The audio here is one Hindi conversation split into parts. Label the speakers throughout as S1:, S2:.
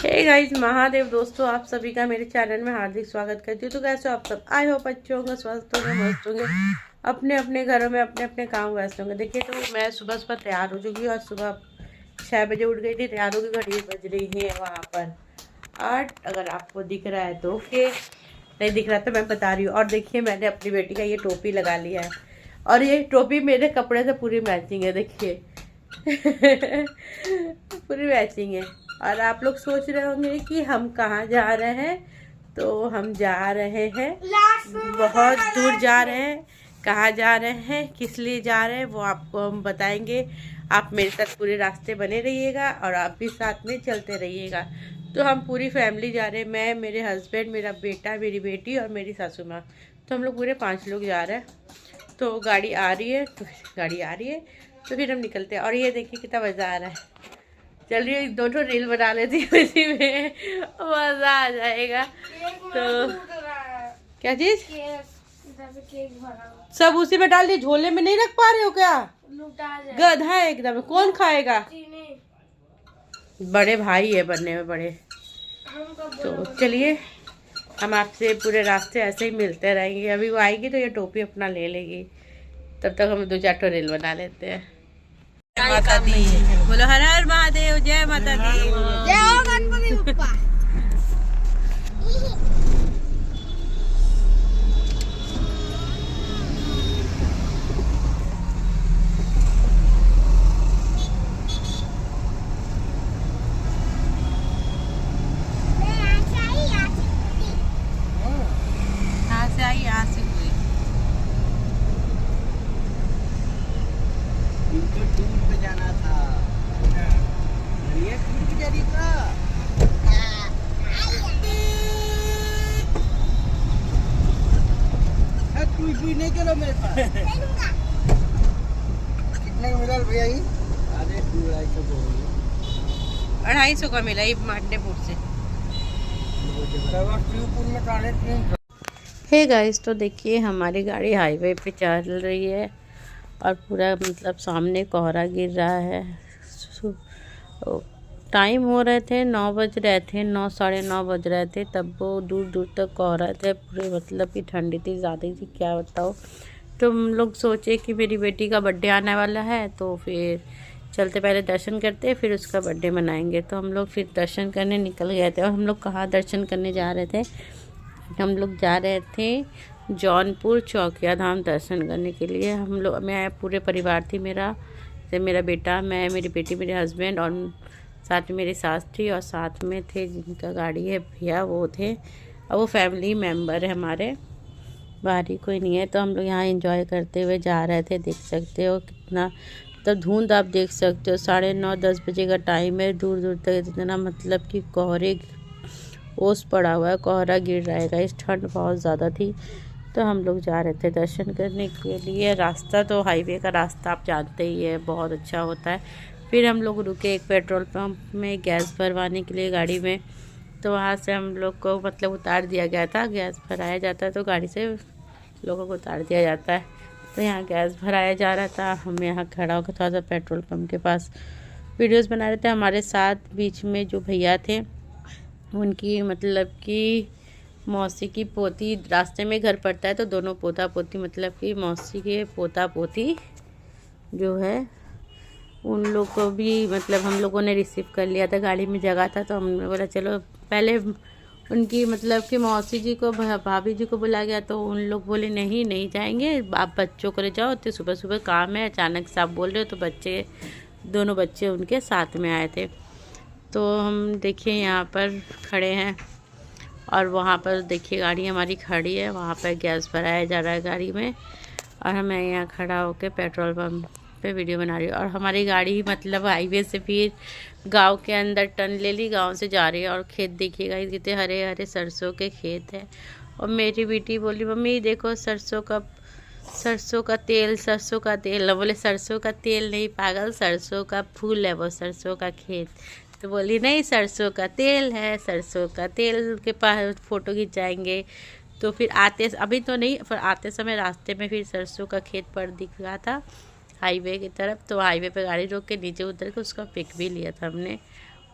S1: हे गाइस, महादेव दोस्तों, आप सभी का मेरे चैनल में हार्दिक स्वागत करती हूँ। तो कैसे हो आप सब? आई होप अच्छे होंगे, स्वस्थ होंगे, मस्त होंगे, अपने अपने घरों में अपने अपने काम व्यस्त होंगे। देखिए, तो मैं सुबह सुबह तैयार हो चुकी हूँ और सुबह 6 बजे उठ गई थी। तैयार होगी, घड़ी बज रही है वहाँ पर 8। अगर आपको दिख रहा है तो ओके, नहीं दिख रहा तो मैं बता रही हूँ। और देखिए, मैंने अपनी बेटी का ये टोपी लगा लिया है और ये टोपी मेरे कपड़े से पूरी मैचिंग है। देखिए पूरी मैचिंग है। और आप लोग सोच रहे होंगे कि हम कहाँ जा रहे हैं, तो हम जा रहे हैं, बहुत दूर जा रहे हैं। कहाँ जा रहे हैं, किस लिए जा रहे हैं, वो आपको हम बताएंगे। आप मेरे साथ पूरे रास्ते बने रहिएगा और आप भी साथ में चलते रहिएगा। तो हम पूरी फैमिली जा रहे हैं, मैं, मेरे हस्बैंड, मेरा बेटा, मेरी बेटी और मेरी सासू माँ। तो हम लोग पूरे 5 लोग जा रहे हैं। तो गाड़ी आ रही है, तो फिर हम निकलते हैं। और ये देखिए कितना मज़ा आ रहा है। चलिए, 2 रील बना लेती हूँ, इसी में मज़ा आ जाएगा। तो क्या चीज़ सब उसी में डाल दी, झोले में नहीं रख पा रहे हो क्या? गधा है एकदम, कौन खाएगा? बड़े भाई है बनने में बड़े। तो चलिए, हम आपसे पूरे रास्ते ऐसे ही मिलते रहेंगे। अभी वो आएगी तो ये टोपी अपना ले लेगी, तब तक हम 2-4 रील बना लेते हैं। माता दी बोलो, हर हर महादेव, जय माता दी, जय हो गणपति बप्पा। यहाँ से आई, यहाँ से हुई।
S2: टूर पे जाना था, ये टूर पे जानी था। कोई नहीं करो मेरे पास। कितने का मिला भैया? ये अरे
S1: 250 का मिला ये मांडेपुर से। हे गाइस, तो देखिए हमारी गाड़ी हाईवे पे चल रही है और पूरा मतलब सामने कोहरा गिर रहा है। टाइम हो रहे थे 9 बज रहे थे, 9 साढ़े 9 बज रहे थे, तब वो दूर दूर तक कोहरा थे पूरे। मतलब कि ठंडी थी, ज़्यादा थी, क्या बताओ। तो हम लोग सोचे कि मेरी बेटी का बर्थडे आने वाला है, तो फिर चलते, पहले दर्शन करते फिर उसका बर्थडे मनाएंगे। तो हम लोग फिर दर्शन करने निकल गए थे। और हम लोग कहाँ दर्शन करने जा रहे थे? हम लोग जा रहे थे जौनपुर चौकिया धाम दर्शन करने के लिए। हम लोग, मैं पूरे परिवार थी, मेरा बेटा, मैं, मेरी बेटी, मेरे हस्बैंड और साथ में मेरी सास थी और साथ में थे जिनका गाड़ी है भैया, वो थे। और वो फैमिली मेम्बर है हमारे, बाहरी कोई नहीं है। तो हम लोग यहाँ एंजॉय करते हुए जा रहे थे। देख सकते हो कितना, तब धुंध आप देख सकते हो। 9:30-10 बजे का टाइम है। दूर दूर तक इतना मतलब कि कोहरे ओस पड़ा हुआ है, कोहरा गिर रहेगा। इस ठंड बहुत ज़्यादा थी। तो हम लोग जा रहे थे दर्शन करने के लिए। रास्ता तो हाईवे का रास्ता आप जानते ही है, बहुत अच्छा होता है। फिर हम लोग रुके एक पेट्रोल पंप में गैस भरवाने के लिए गाड़ी में। तो वहाँ से हम लोग को मतलब उतार दिया गया था। गैस भराया जाता है तो गाड़ी से लोगों को उतार दिया जाता है। तो यहाँ गैस भराया जा रहा था। हम यहाँ खड़ा होकर थोड़ा सा पेट्रोल पंप के पास वीडियोस बना रहे थे। हमारे साथ बीच में जो भैया थे, उनकी मतलब कि मौसी की पोती, रास्ते में घर पड़ता है तो दोनों पोता पोती, मतलब कि मौसी के पोता पोती जो है, उन लोग को भी मतलब हम लोगों ने रिसीव कर लिया था। गाड़ी में जगह था तो हमने बोला चलो, पहले उनकी मतलब कि मौसी जी को, भाभी जी को बुला गया। तो उन लोग बोले नहीं नहीं जाएंगे, आप बच्चों को ले जाओ, तो सुबह सुबह काम है, अचानक से आप बोल रहे हो। तो बच्चे, दोनों बच्चे उनके साथ में आए थे। तो हम देखिए यहाँ पर खड़े हैं और वहाँ पर देखिए गाड़ी हमारी खड़ी है, वहाँ पर गैस भराया जा रहा है गाड़ी में। और मैं यहाँ खड़ा होकर पेट्रोल पंप पे वीडियो बना रही हूँ। और हमारी गाड़ी मतलब हाईवे से फिर गांव के अंदर टर्न ले ली, गांव से जा रही है। और खेत देखिएगा, कितने हरे हरे सरसों के खेत हैं। और मेरी बेटी बोली, मम्मी देखो सरसों का तेल, सरसों का तेल। ना बोले सरसों का तेल नहीं पागल, सरसों का फूल है वो, सरसों का खेत। तो बोली नहीं, सरसों का तेल है, सरसों का तेल के पास फ़ोटो खिंचाएंगे। तो फिर आते, अभी तो नहीं, पर आते समय रास्ते में फिर सरसों का खेत पर दिख रहा था हाईवे की तरफ। तो हाईवे पे गाड़ी रोक के नीचे उतर के उसका पिक भी लिया था हमने।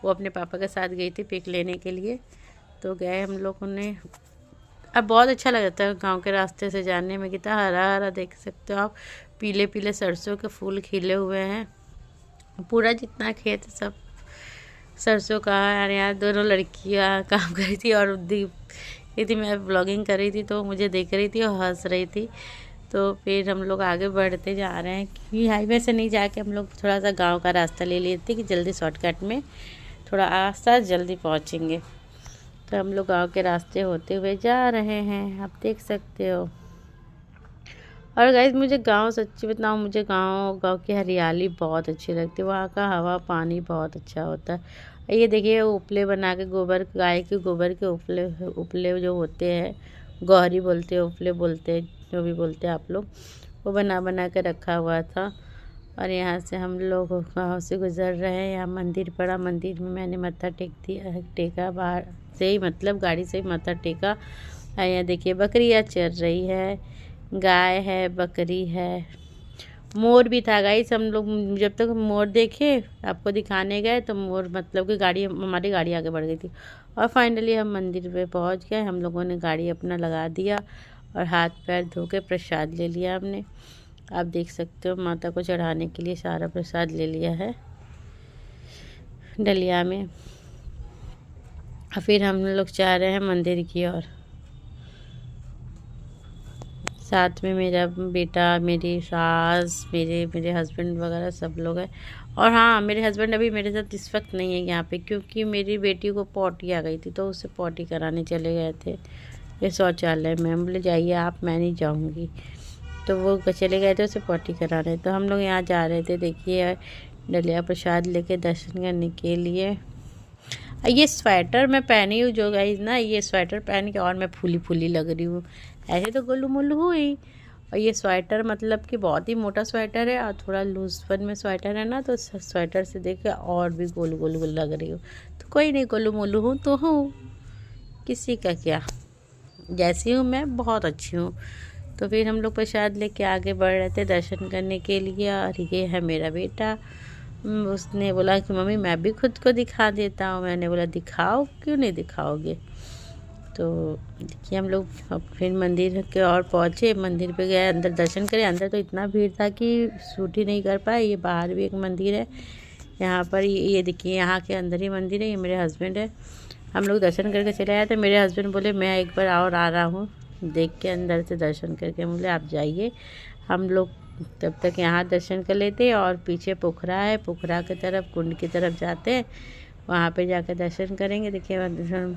S1: वो अपने पापा के साथ गई थी पिक लेने के लिए, तो गए हम लोगों ने। अब बहुत अच्छा लगता है गांव के रास्ते से जाने में, कितना हरा हरा देख सकते हो आप, पीले पीले सरसों के फूल खिले हुए हैं, पूरा जितना खेत सब सरसों का है। और यहाँ दोनों लड़कियाँ काम कर रही थी और ये थी, मैं ब्लॉगिंग कर रही थी तो मुझे देख रही थी और हंस रही थी। तो फिर हम लोग आगे बढ़ते जा रहे हैं कि हाईवे से नहीं जाके हम लोग थोड़ा सा गांव का रास्ता ले लिए थे कि जल्दी शॉर्टकट में थोड़ा आस्ता जल्दी पहुंचेंगे। तो हम लोग गांव के रास्ते होते हुए जा रहे हैं, आप देख सकते हो। और गाइस मुझे गांव, सच्ची बताऊँ, मुझे गांव की हरियाली बहुत अच्छी लगती है। वहाँ का हवा पानी बहुत अच्छा होता है। ये देखिए उपले बना के, गोबर, गाय के गोबर के उपले उपले जो होते हैं, गौहरी बोलते हैं, उपले बोलते हैं, जो भी बोलते हैं आप लोग, वो बना बना के रखा हुआ था। और यहाँ से हम लोग गाँव से गुजर रहे हैं। यहाँ मंदिर पड़ा, मंदिर में मैंने मत्था टेका बाहर से ही, मतलब गाड़ी से ही मत्था टेका। यहाँ देखिए बकरियाँ चर रही है, गाय है, बकरी है, मोर भी था गाइस। हम लोग जब तक मोर देखे आपको दिखाने गए तो मोर, मतलब कि हमारी गाड़ी आगे बढ़ गई थी। और फाइनली हम मंदिर पे पहुंच गए। हम लोगों ने गाड़ी अपना लगा दिया और हाथ पैर धो के प्रसाद ले लिया हमने। आप देख सकते हो माता को चढ़ाने के लिए सारा प्रसाद ले लिया है डलिया में। और फिर हम लोग जा रहे हैं मंदिर की ओर। साथ में मेरा बेटा, मेरी सास, मेरे हस्बैंड वगैरह सब लोग हैं। और हाँ, मेरे हस्बैंड अभी मेरे साथ इस वक्त नहीं है यहाँ पे, क्योंकि मेरी बेटी को पॉटी आ गई थी तो उसे पॉटी कराने चले गए थे ये शौचालय में। हम बोले जाइए आप, मैं नहीं जाऊँगी। तो वो चले गए थे उसे पॉटी कराने। तो हम लोग यहाँ जा रहे थे, देखिए डलिया प्रसाद लेके दर्शन करने के लिए। ये स्वेटर मैं पहनी हूँ जो गाइस ना, ये स्वेटर पहन के और मैं फूली फूली लग रही हूँ। ऐसे तो गोलू मोलू हुई, और ये स्वेटर मतलब कि बहुत ही मोटा स्वेटर है और थोड़ा लूजपन में स्वेटर है ना, तो स्वेटर से देख के और भी गोलू गोलू लग रही हूँ। तो कोई नहीं, गोलू मोलू हूँ तो हूँ, किसी का क्या, जैसी हूँ मैं बहुत अच्छी हूँ। तो फिर हम लोग प्रसाद लेके आगे बढ़ रहे थे दर्शन करने के लिए। और ये है मेरा बेटा, उसने बोला कि मम्मी मैं भी खुद को दिखा देता हूँ। मैंने बोला दिखाओ, क्यों नहीं दिखाओगे। तो देखिए हम लोग फिर मंदिर के और पहुँचे, मंदिर पे गए, अंदर दर्शन करे। अंदर तो इतना भीड़ था कि शूट ही नहीं कर पाए। ये बाहर भी एक मंदिर है यहाँ पर, ये देखिए यहाँ के अंदर ही मंदिर है। ये मेरे हस्बैंड है। हम लोग दर्शन करके चले आए थे। मेरे हस्बैंड बोले मैं एक बार और आ रहा हूँ देख के अंदर से दर्शन करके। बोले आप जाइए, हम लोग तब तक यहाँ दर्शन कर लेते। और पीछे पोखरा है, पोखरा की तरफ, कुंड की तरफ जाते हैं, वहाँ पे जाकर दर्शन करेंगे। देखिए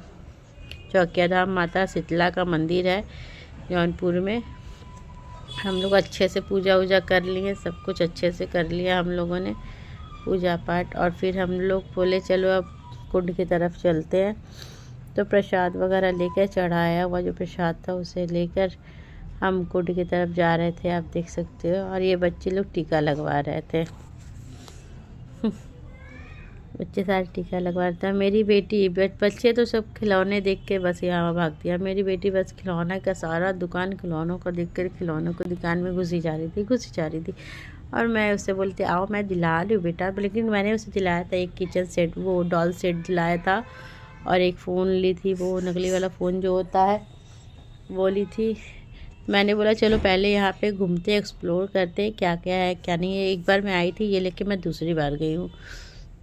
S1: चौकिया धाम माता शीतला का मंदिर है जौनपुर में। हम लोग अच्छे से पूजा वूजा कर लिए, सब कुछ अच्छे से कर लिया हम लोगों ने पूजा पाठ। और फिर हम लोग बोले चलो अब कुंड की तरफ चलते हैं। तो प्रसाद वगैरह लेकर, चढ़ाया हुआ जो प्रसाद था उसे लेकर हम कुंड की तरफ जा रहे थे, आप देख सकते हो। और ये बच्चे लोग टीका लगवा रहे थे बच्चे सारे टीका लगवा रहे थे। मेरी बेटी, बच्चे तो सब खिलौने देख के बस यहाँ भागती है। मेरी बेटी बस खिलौना का सारा दुकान खिलौनों को देख कर खिलौनों को दुकान में घुसी जा रही थी। और मैं उससे बोलती आओ मैं दिला लूँ बेटा, लेकिन मैंने उसे दिलाया था एक किचन सेट, वो डॉल सेट दिलाया था। और एक फ़ोन ली थी, वो नकली वाला फ़ोन जो होता है वो ली थी। मैंने बोला चलो पहले यहाँ पे घूमते, एक्सप्लोर करते क्या क्या है क्या नहीं है। एक बार मैं आई थी ये लेके, मैं दूसरी बार गई हूँ।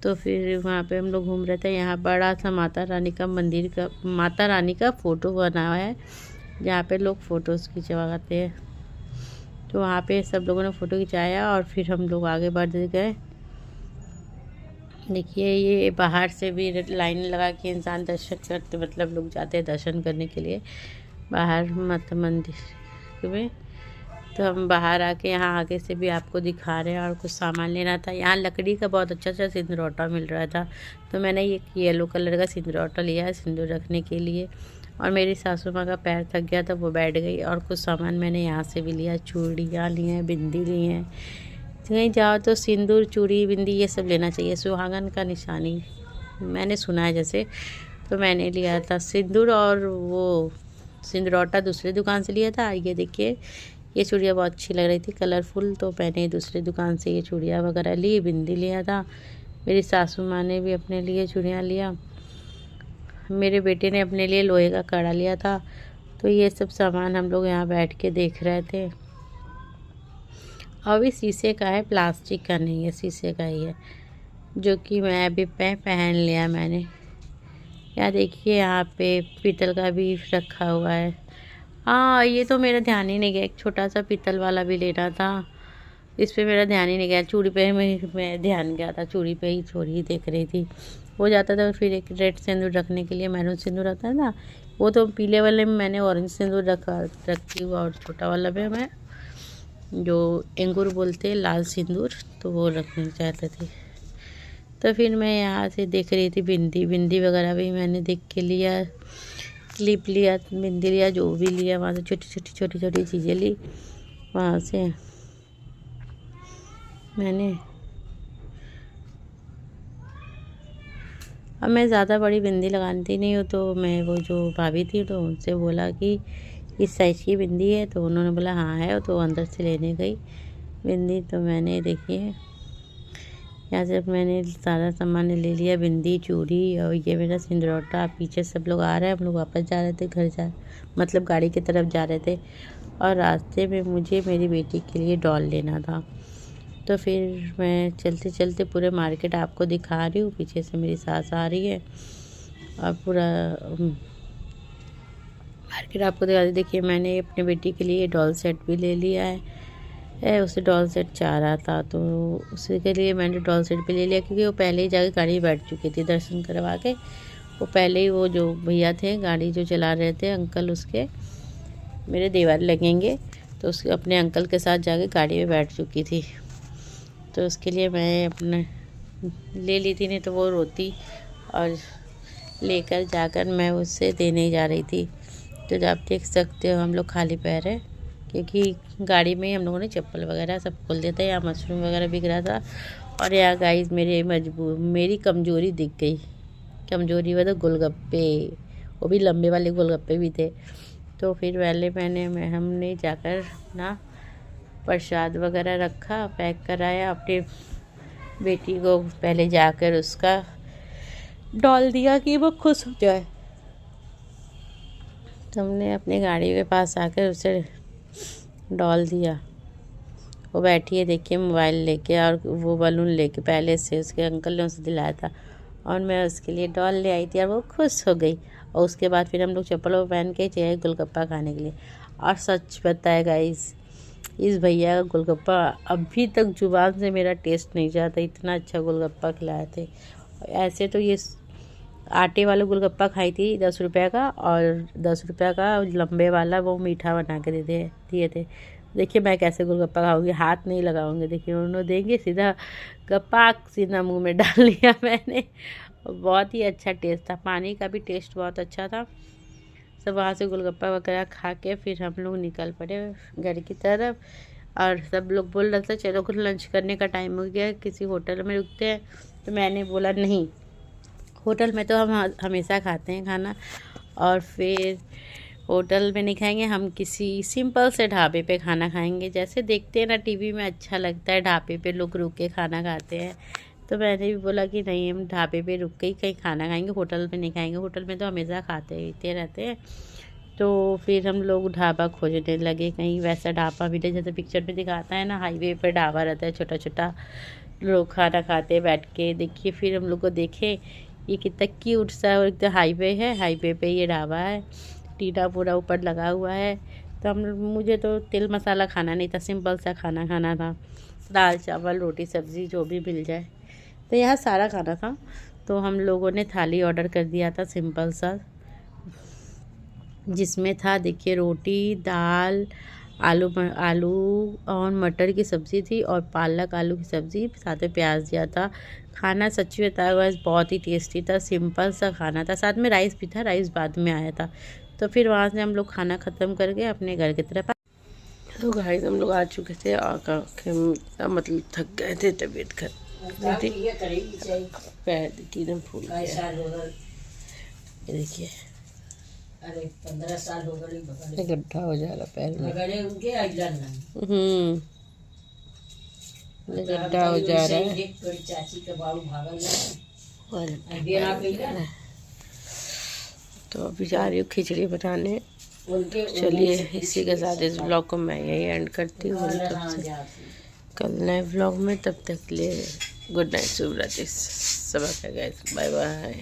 S1: तो फिर वहाँ पे हम लोग घूम रहे थे। यहाँ बड़ा सा माता रानी का मंदिर का, माता रानी का फ़ोटो बना हुआ है जहाँ पे लोग फ़ोटोज़ खिंचवाते हैं। तो वहाँ पे सब लोगों ने फ़ोटो खिंचाया और फिर हम लोग आगे बढ़ गए। देखिए ये बाहर से भी लाइन लगा के इंसान दर्शन करते, मतलब लोग जाते हैं दर्शन करने के लिए बाहर मत मंदिर में। तो हम बाहर आके यहाँ आगे से भी आपको दिखा रहे हैं। और कुछ सामान लेना था। यहाँ लकड़ी का बहुत अच्छा सिंदूरौटा मिल रहा था, तो मैंने ये येलो कलर का सिंदूरौटा लिया है सिंदूर रखने के लिए। और मेरी सासू माँ का पैर थक गया था, वो बैठ गई। और कुछ सामान मैंने यहाँ से भी लिया, चूड़ियाँ ली हैं, बिंदी ली हैं। कहीं जाओ तो सिंदूर, चूड़ी, बिंदी ये सब लेना चाहिए, सुहागन का निशानी मैंने सुना है जैसे। तो मैंने लिया था सिंदूर, और वो सिंदूरौटा दूसरी दुकान से लिया था। ये देखिए ये चूड़ियाँ बहुत अच्छी लग रही थी, कलरफुल, तो मैंने दूसरी दुकान से ये चूड़ियाँ वगैरह ली, बिंदी लिया था। मेरी सासू माँ ने भी अपने लिए चूड़ियाँ लिया। मेरे बेटे ने अपने लिए लोहे का कड़ा लिया था। तो ये सब सामान हम लोग यहाँ बैठ के देख रहे थे। और भी शीशे का है, प्लास्टिक का नहीं है, शीशे का ही है, जो कि मैं अभी पहन लिया मैंने। यहाँ देखिए, यहाँ पे पीतल का भी रखा हुआ है। हाँ, ये तो मेरा ध्यान ही नहीं गया, एक छोटा सा पीतल वाला भी लेना था। इस पे मेरा ध्यान ही नहीं गया, चूड़ी पे मैं ध्यान गया था, चूड़ी पे ही चूड़ी ही देख रही थी। हो जाता था। फिर एक रेड सिंदूर रखने के लिए मैरून सिंदूर आता है ना, वो तो पीले वाले में मैंने ऑरेंज सिंदूर रखी हुआ, और छोटा वाला में मैं जो एंगूर बोलते हैं लाल सिंदूर, तो वो रखना चाहते थे। तो फिर मैं यहाँ से देख रही थी बिंदी वगैरह भी मैंने देख के लिया, क्लिप लिया, बिंदी लिया, जो भी लिया वहाँ से छोटी छोटी चीज़ें ली वहाँ से मैंने। अब मैं ज़्यादा बड़ी बिंदी लगाती नहीं हूँ, तो मैं वो जो भाभी थी तो उनसे बोला कि इस साइज़ की बिंदी है, तो उन्होंने बोला हाँ है, तो अंदर से लेने गई बिंदी। तो मैंने देखिए यहाँ से मैंने सारा सामान ले लिया, बिंदी, चूड़ी, और ये मेरा सिंदूरौटा। पीछे सब लोग आ रहे हैं, हम लोग वापस जा रहे थे घर, मतलब गाड़ी की तरफ जा रहे थे। और रास्ते में मुझे मेरी बेटी के लिए डॉल लेना था। तो फिर मैं चलते चलते पूरे मार्केट आपको दिखा रही हूँ। पीछे से मेरी सास आ रही है और पूरा मार्केट आपको दिखा दी। देखिए, मैंने अपनी बेटी के लिए डॉल सेट भी ले लिया है। उसे डॉल सेट चाह रहा था, तो उसी के लिए मैंने डॉल सेट भी ले लिया, क्योंकि वो पहले ही जाके गाड़ी में बैठ चुकी थी दर्शन करवा के। वो पहले ही, वो जो भैया थे गाड़ी जो चला रहे थे अंकल, उसके मेरे देवर लगेंगे, तो उसके अपने अंकल के साथ जाके गाड़ी में बैठ चुकी थी। तो उसके लिए मैं अपने ले ली थी, नहीं तो वो रोती, और लेकर जाकर मैं उससे देने जा रही थी। तो आप देख सकते हो हम लोग खाली पैर है, क्योंकि गाड़ी में ही हम लोगों ने चप्पल वगैरह सब खोल दिया था। यहाँ मशरूम वगैरह बिक रहा था। और यहाँ गाइस मेरी कमज़ोरी दिख गई। कमज़ोरी वो तो गोलगप्पे, वो भी लंबे वाले गोलगप्पे भी थे। तो फिर हमने जाकर ना प्रसाद वगैरह रखा, पैक कराया। अपने बेटी को पहले जाकर उसका डॉल दिया कि वो खुश हो जाए। तो हमने अपनी गाड़ी के पास आकर उसे डॉल दिया। वो बैठी है, देखिए, मोबाइल लेके और वो बलून लेके, पहले से उसके अंकल ने उसे दिलाया था, और मैं उसके लिए डॉल ले आई थी, और वो खुश हो गई। और उसके बाद फिर हम लोग चप्पल पहन के चले गोलगप्पा खाने के लिए। और सच बताया गाइस, इस भैया का गोलगप्पा अभी तक जुबान से मेरा टेस्ट नहीं जाता, इतना अच्छा गोलगप्पा खिलाए थे। ऐसे तो ये आटे वाला गोलगप्पा खाई थी 10 रुपये का, और 10 रुपये का लंबे वाला वो मीठा बना के दिए थे। देखिए मैं कैसे गोलगप्पा खाऊंगी, हाथ नहीं लगाऊंगी। देखिए उन्होंने देंगे, सीधा गप्पा सीधा मुंह में डाल लिया मैंने। बहुत ही अच्छा टेस्ट था, पानी का भी टेस्ट बहुत अच्छा था। सब वहाँ से गोलगप्पा वगैरह खा के फिर हम लोग निकल पड़े घर की तरफ। और सब लोग बोल रहे थे चलो कुछ लंच करने का टाइम हो गया, किसी होटल में रुकते हैं। तो मैंने बोला नहीं, होटल में तो हम हमेशा खाते हैं खाना, और फिर होटल में नहीं खाएंगे, हम किसी सिंपल से ढाबे पे खाना खाएंगे। जैसे देखते हैं ना टीवी में, अच्छा लगता है ढाबे पे लोग रुक के खाना खाते हैं। तो मैंने भी बोला कि नहीं, हम ढाबे पे रुक के ही कहीं खाना खाएंगे, होटल में नहीं खाएंगे, होटल में तो हमेशा खाते रहते हैं। तो फिर हम लोग ढाबा खोजने लगे, कहीं वैसा ढाबा मिले जैसे पिक्चर में दिखाता है ना, हाईवे पर ढाबा रहता है छोटा छोटा, लोग खाना खाते बैठ के। देखिए फिर हम लोग को देखे ये कितना क्यूट सा, और एकदम हाईवे है, हाईवे पे ये ढाबा है, टीना पूरा ऊपर लगा हुआ है। तो मुझे तो तेल मसाला खाना नहीं था, सिंपल सा खाना खाना था, दाल चावल रोटी सब्ज़ी जो भी मिल जाए। तो यहाँ सारा खाना था। तो हम लोगों ने थाली ऑर्डर कर दिया था सिंपल सा, जिसमें था देखिए रोटी, दाल, आलू और मटर की सब्ज़ी थी, और पालक आलू की सब्ज़ी, साथ में प्याज दिया था। खाना सच्ची बताया हुआ बहुत ही टेस्टी था, सिंपल सा खाना था, साथ में राइस भी था, राइस बाद में आया था। तो फिर वहाँ से हम लोग खाना ख़त्म करके अपने घर की तरफ। तो गाइस हम लोग आ चुके थे, मतलब थक गए थे, तबीयत खराब थी, पैर देखिए एकदम फूल गया। देखिए
S2: अरे 15 साल हो गए,
S1: गड्ढा हो जा रहा पैर में। गड्ढा हो जा रहा है। तो अभी जा रही हूँ खिचड़ी बनाने। चलिए इसी के साथ इस ब्लॉग को मैं यही एंड करती हूँ। कल नए ब्लॉग में, तब तक के लिए गुड नाइट, शुभ रात्रि, सब गाइस, बाय बाय।